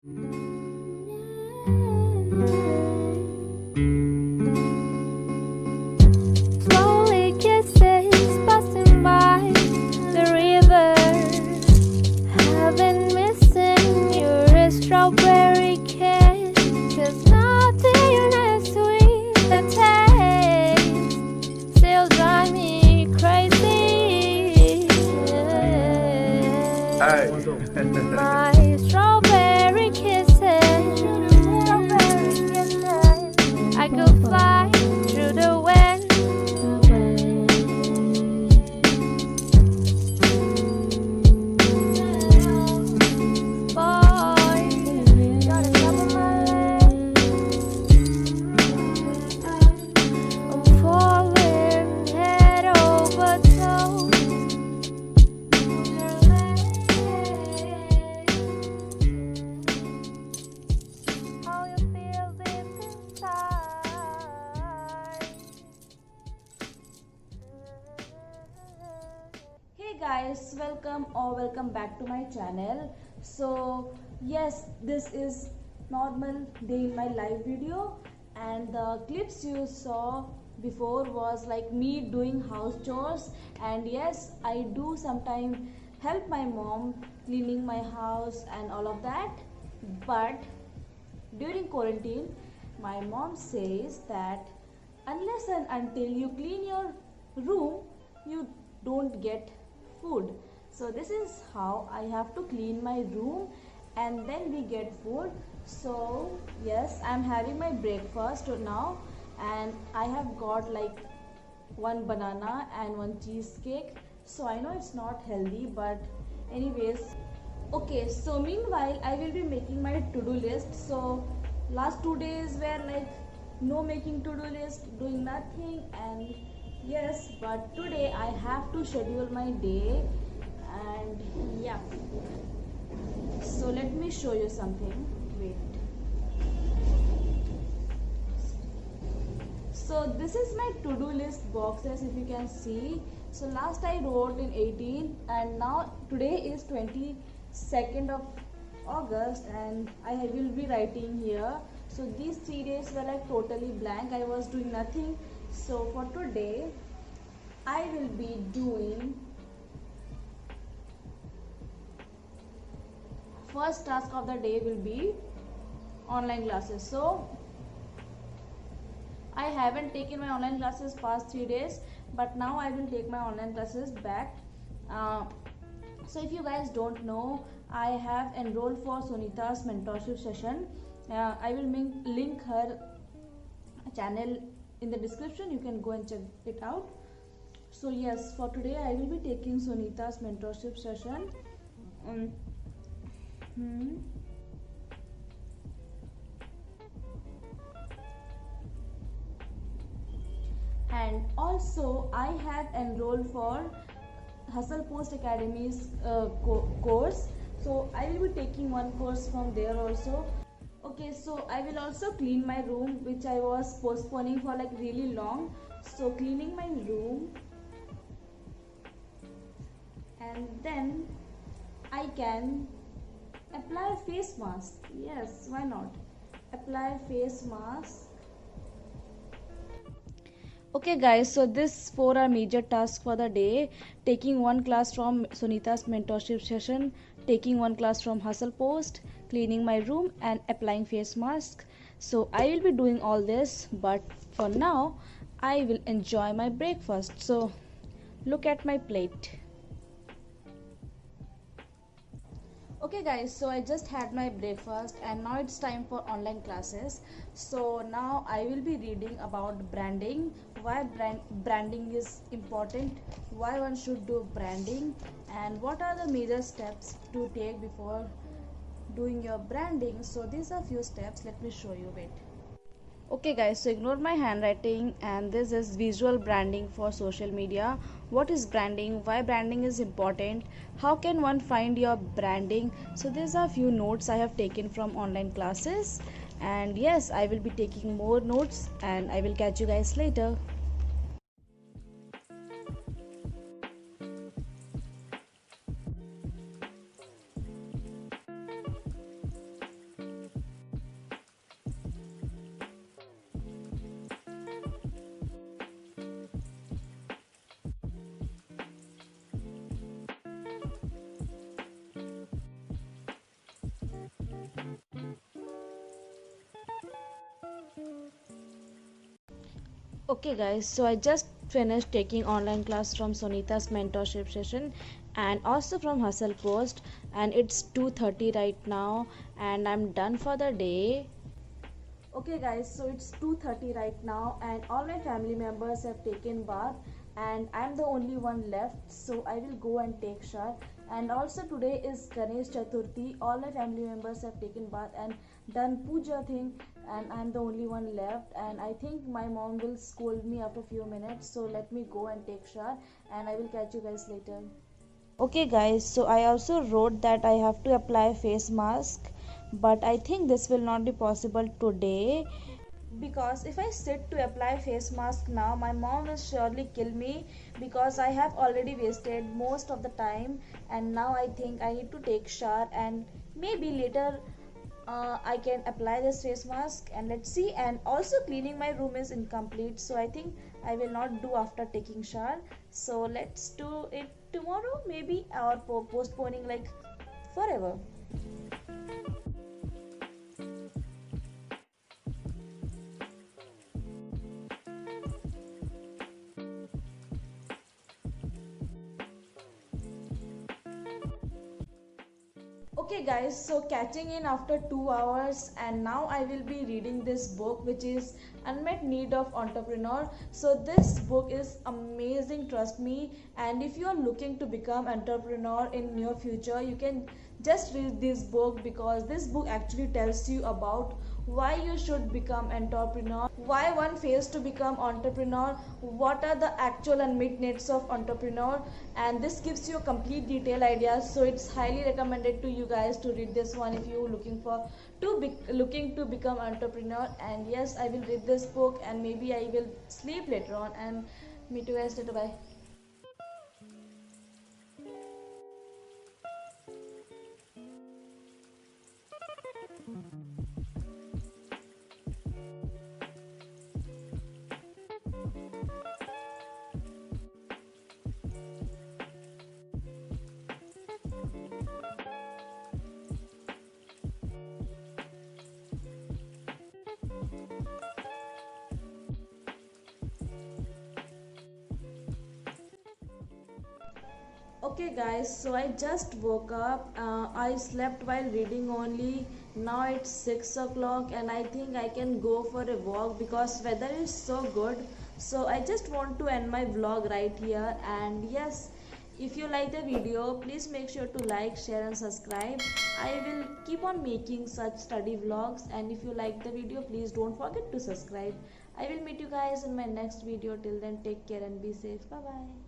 Slowly kisses passing by the river. I've been missing your strawberry kiss. There's nothing as sweet the taste still drive me crazy. Hey. My strawberry kisses, I could fly through the wind. Boy, gotta cover my legs. I'm falling head over toes. How you feel deep inside. Hey guys, welcome back to my channel. So yes, this is normal day in my life video, and the clips you saw before was like me doing house chores. And yes, I do sometimes help my mom cleaning my house and all of that. But during quarantine, my mom says that unless and until you clean your room, you don't get food. So this is how I have to clean my room and then we get food. So yes, I'm having my breakfast now, and I have got like one banana and one cheesecake. So I know it's not healthy, but anyways. Okay, so meanwhile I will be making my to-do list. So last 2 days were like no making to-do list, doing nothing, and yes, but today I have to schedule my day. And yeah, so let me show you something. Wait. So this is my to-do list boxes, if you can see. So last I wrote in 18, and now today is 22nd of August, and I will be writing here. So these 3 days were like totally blank, I was doing nothing. So for today I will be doing, first task of the day will be online classes. So I haven't taken my online classes past 3 days, but now I will take my online classes back. So if you guys don't know, I have enrolled for Sunita's mentorship session. I will link her channel in the description. You can go and check it out. So yes, for today I will be taking Sunita's mentorship session. And also I have enrolled for Hustle Post Academy's course. So I will be taking one course from there also. Okay, so I will also clean my room, which I was postponing for like really long. So cleaning my room, and then I can apply face mask. Yes, why not? Apply face mask. Okay guys, so this four are major tasks for the day: taking one class from Sunita's mentorship session, taking one class from Hustle Post, cleaning my room, and applying face mask. So I will be doing all this, but for now I will enjoy my breakfast. So look at my plate. Okay guys, so I just had my breakfast and now it's time for online classes. So now I will be reading about branding, why branding is important, why one should do branding, and what are the major steps to take before doing your branding. So these are few steps, let me show you. Wait. Okay guys, so ignore my handwriting, and this is visual branding for social media. What is branding, why branding is important, how can one find your branding. So these are few notes I have taken from online classes, and yes, I will be taking more notes and I will catch you guys later. Okay guys, so I just finished taking online class from Sonita's mentorship session and also from Hustle Post, and it's 2:30 right now and I'm done for the day. Okay guys, so it's 2:30 right now and all my family members have taken bath and I'm the only one left, so I will go and take shower. And also today is Ganesh Chaturthi. All my family members have taken bath and done puja thing, and I'm the only one left, and I think my mom will scold me after few minutes, so let me go and take shower and I will catch you guys later. Okay guys, so I also wrote that I have to apply face mask, but I think this will not be possible today because if I sit to apply face mask now, my mom will surely kill me because I have already wasted most of the time, and now I think I need to take shower and maybe later I can apply this face mask, and let's see. And also cleaning my room is incomplete, so I think I will not do after taking shower, so let's do it tomorrow maybe, or postponing like forever. Okay guys, so catching in after 2 hours, and now I will be reading this book which is Unmet Need of Entrepreneur. So this book is amazing, trust me, and if you are looking to become entrepreneur in near future, you can just read this book because this book actually tells you about why you should become entrepreneur, why one fails to become entrepreneur, what are the actual unmet needs of entrepreneur, and this gives you a complete detailed idea. So it's highly recommended to you guys to read this one if you're looking to become entrepreneur. And yes, I will read this book and maybe I will sleep later on, and meet you guys later. Bye. Okay guys, so I just woke up. I slept while reading only. Now it's 6 o'clock and I think I can go for a walk because weather is so good. So I just want to end my vlog right here. And yes, if you like the video, please make sure to like, share and subscribe. I will keep on making such study vlogs, and if you like the video, please don't forget to subscribe. I will meet you guys in my next video. Till then, take care and be safe. Bye bye.